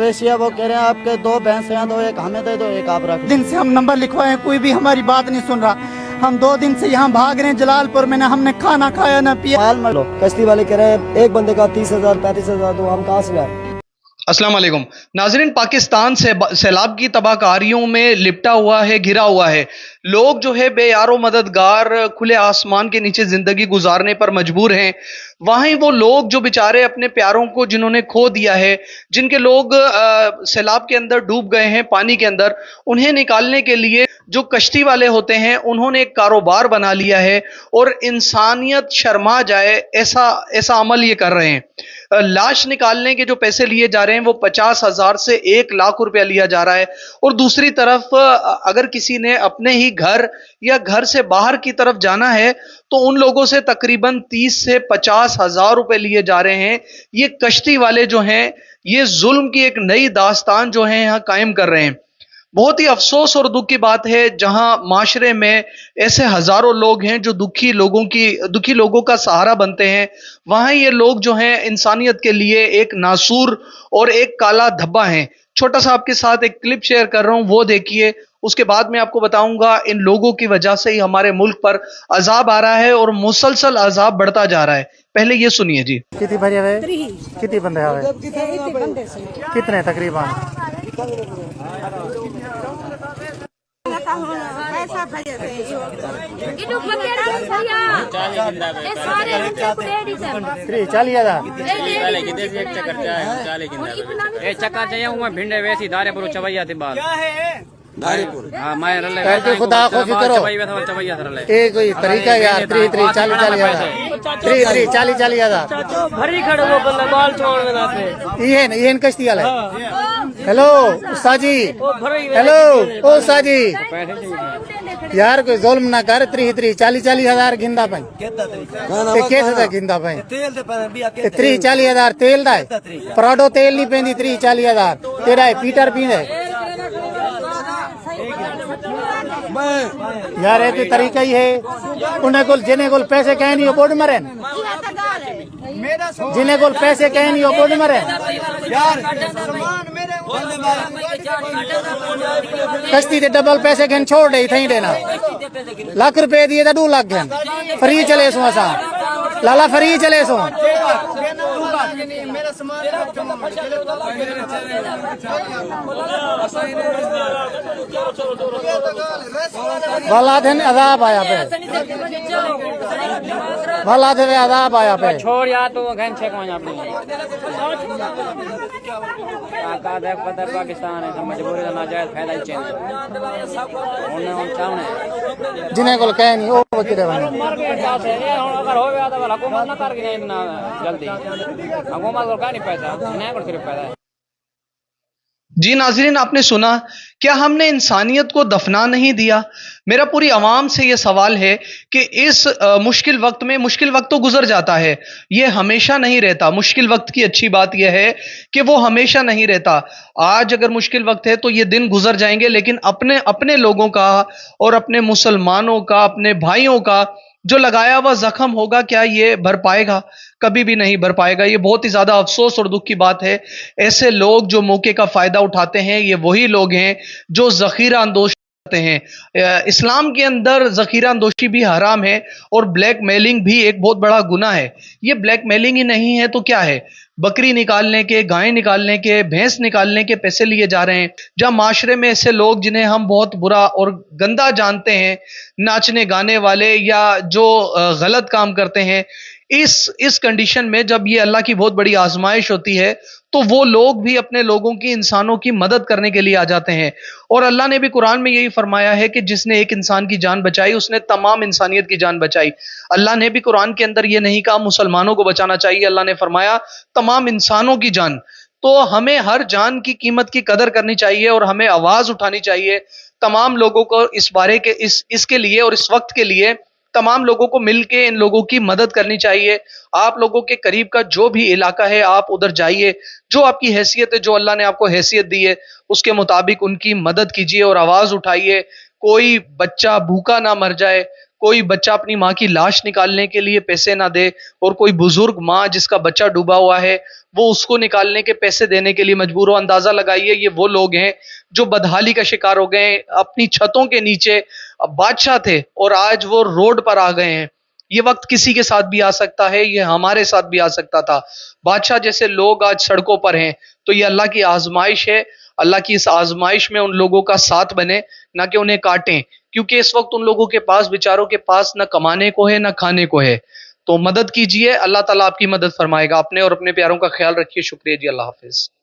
वेशिया वो कह रहे हैं आपके 2 भैंस हैं, तो एक हमें दे दो, एक आप रख। दिन से हम नंबर लिखवाए, कोई भी हमारी बात नहीं सुन रहा। हम 2 दिन से यहाँ भाग रहे हैं जलालपुर में, ना हमने खाना खाया ना पिया। माल मत लो, कश्ती वाले कह रहे हैं एक बंदे का 30,000 35,000, तो हम कहाँ से लाए? अस्सलाम वालेकुम नाज़रीन, पाकिस्तान से सैलाब की तबाहकारियों में लिपटा हुआ है, घिरा हुआ है। लोग जो है बेयारो मददगार खुले आसमान के नीचे जिंदगी गुजारने पर मजबूर हैं। वहीं वो लोग जो बेचारे अपने प्यारों को जिन्होंने खो दिया है, जिनके लोग सैलाब के अंदर डूब गए हैं, पानी के अंदर, उन्हें निकालने के लिए जो कश्ती वाले होते हैं उन्होंने एक कारोबार बना लिया है और इंसानियत शर्मा जाए ऐसा अमल ये कर रहे हैं। लाश निकालने के जो पैसे लिए जा रहे हैं वो 50,000 से 1,00,000 रुपया लिया जा रहा है। और दूसरी तरफ अगर किसी ने अपने ही घर या घर से बाहर की तरफ जाना है तो उन लोगों से तकरीबन 30 से 50,000 रुपए लिए जा रहे हैं। ये कश्ती वाले जो हैं ये जुल्म की एक नई दास्तान जो है यहाँ कायम कर रहे हैं। बहुत ही अफसोस और दुख की बात है जहां माशरे में ऐसे हजारों लोग हैं जो दुखी लोगों का सहारा बनते हैं, वहां ये लोग जो हैं इंसानियत के लिए एक नासूर और एक काला धब्बा हैं। छोटा सा आपके साथ एक क्लिप शेयर कर रहा हूं, वो देखिए। उसके बाद मैं आपको बताऊंगा इन लोगों की वजह से ही हमारे मुल्क पर अजाब आ रहा है और मुसलसल अजाब बढ़ता जा रहा है। पहले ये सुनिए जी। कितनी भरे हुए, कितने बंदे हुए, कितने तकरीबन? चक्का चाहिए भिंडे वैसी धारे पर चवैया थी बात खुदा को फिक्र हो, एक कोई तरीका यार। 40,000 भरी खड़े वो बंदा बाल छोड़ ये कश्ती वाला। हेलो उस्ताद जी, हेलो ओ उस्ताद जी, यार कोई जुल्म ना कर। 40,000 गिंदा पाई कैसे गिंदा पाई 40,000 तेल दा पराडो तेल नहीं पेंदी 40,000 तेरा है पीटर पींदे यार। ये तरीका ही है। उन्हें को जिन्हें को पैसे कहे नहीं बोर्ड मरे, जिन्हें को पैसे कहे नहीं बोर्ड मरे। कश्ती दे डबल पैसे कहन छोड़ दे थी देना। लाख रुपए दिए तो 2 लाख गहन फ्री चले सो असा लाला फ्री चले सो। भला दिन अजाब आया पे, भला दिन अजाब आया पे। छोड़ यार तो घन छे को अपनी का देख पता पाकिस्तान है मजबूरी का नाजायज फायदा ही चाहिए उन्हें चाहने जिन्हें को कहे नहीं वो किधर मर गए जाते हैं। अगर हो गया तो हुकूमत ना कर के ना जल्दी हुकूमत को का नहीं पैसा नहीं को सिर्फ पैसा है। जी नाज़रीन, आपने सुना, क्या हमने इंसानियत को दफना नहीं दिया? मेरा पूरी आवाम से यह सवाल है कि इस मुश्किल वक्त में, मुश्किल वक्त तो गुजर जाता है, यह हमेशा नहीं रहता। मुश्किल वक्त की अच्छी बात यह है कि वो हमेशा नहीं रहता। आज अगर मुश्किल वक्त है तो ये दिन गुजर जाएंगे, लेकिन अपने लोगों का और अपने मुसलमानों का, अपने भाइयों का जो लगाया हुआ जख्म होगा, क्या ये भर पाएगा? कभी भी नहीं भर पाएगा। ये बहुत ही ज्यादा अफसोस और दुख की बात है। ऐसे लोग जो मौके का फायदा उठाते हैं, ये वही लोग हैं जो जखीरा अंदोशी करते हैं। इस्लाम के अंदर जखीरा अंदोशी भी हराम है और ब्लैक मेलिंग भी एक बहुत बड़ा गुनाह है। ये ब्लैक मेलिंग ही नहीं है तो क्या है? बकरी निकालने के, गाय निकालने के, भैंस निकालने के पैसे लिए जा रहे हैं। जहां माशरे में ऐसे लोग जिन्हें हम बहुत बुरा और गंदा जानते हैं, नाचने गाने वाले या जो गलत काम करते हैं, इस कंडीशन में जब ये अल्लाह की बहुत बड़ी आजमाइश होती है तो वो लोग भी अपने लोगों की, इंसानों की मदद करने के लिए आ जाते हैं। और अल्लाह ने भी कुरान में यही फरमाया है कि जिसने एक इंसान की जान बचाई उसने तमाम इंसानियत की जान बचाई। अल्लाह ने भी कुरान के अंदर ये नहीं कहा मुसलमानों को बचाना चाहिए, अल्लाह ने फरमाया तमाम इंसानों की जान। तो हमें हर जान की कीमत की कदर करनी चाहिए और हमें आवाज उठानी चाहिए तमाम लोगों को इस बारे के इसके लिए और इस वक्त के लिए। तमाम लोगों को मिलके इन लोगों की मदद करनी चाहिए। आप लोगों के करीब का जो भी इलाका है आप उधर जाइए, जो आपकी हैसियत है, जो अल्लाह ने आपको हैसियत दी है उसके मुताबिक उनकी मदद कीजिए और आवाज उठाइए। कोई बच्चा भूखा ना मर जाए, کوئی بچہ اپنی ماں کی لاش نکالنے کے لیے پیسے نہ دے، اور کوئی بزرگ ماں جس کا بچہ ڈوبا ہوا ہے وہ اس کو نکالنے کے پیسے دینے کے لیے مجبور ہو۔ اندازہ لگائیے یہ وہ لوگ ہیں جو بدحالی کا شکار ہو گئے ہیں، اپنی چھتوں کے نیچے بادشاہ تھے اور آج وہ روڈ پر آ گئے ہیں۔ یہ وقت کسی کے ساتھ بھی آ سکتا ہے، یہ ہمارے ساتھ بھی آ سکتا تھا۔ بادشاہ جیسے لوگ آج سڑکوں پر ہیں، تو یہ اللہ کی آزمائش ہے۔ اللہ کی اس آزمائش میں ان لوگوں کا ساتھ بنے، نہ کہ انہیں کاٹیں، کیونکہ اس وقت ان لوگوں کے پاس، بیچاروں کے پاس نہ کمانے کو ہے نہ کھانے کو ہے۔ تو مدد کیجئے، اللہ تعالیٰ آپ کی مدد فرمائے گا۔ اپنے اور اپنے پیاروں کا خیال رکھیے۔ شکریہ جی، اللہ حافظ۔